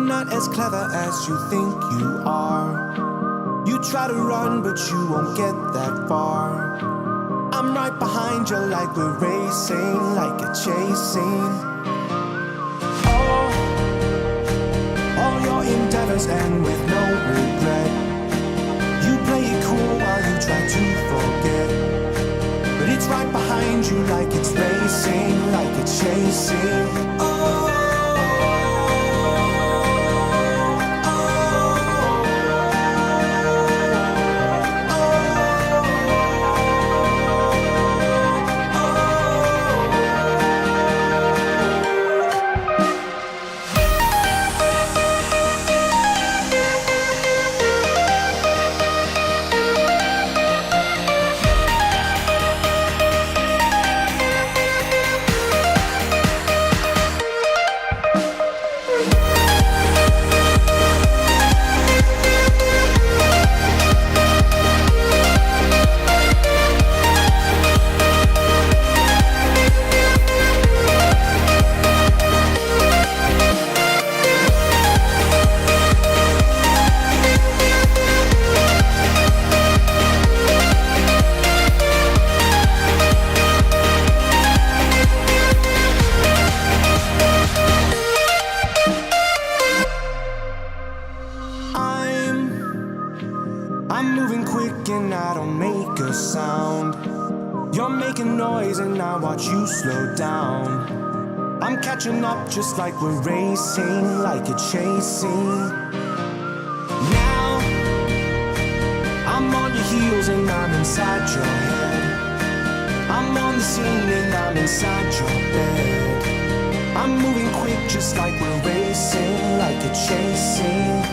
not as clever as you think you are. You try to run, but you won't get that far. I'm right behind you like we're racing, like a chasing. All your endeavors end with no regret. You play it cool while you try to forget, but it's right behind you like it's racing, like it's chasing. I'm moving quick and I don't make a sound. You're making noise and I watch you slow down. I'm catching up just like we're racing, like a chasing. Now I'm on your heels and I'm inside your head. I'm on the scene and I'm inside your bed. I'm moving quick just like we're racing, like a chasing.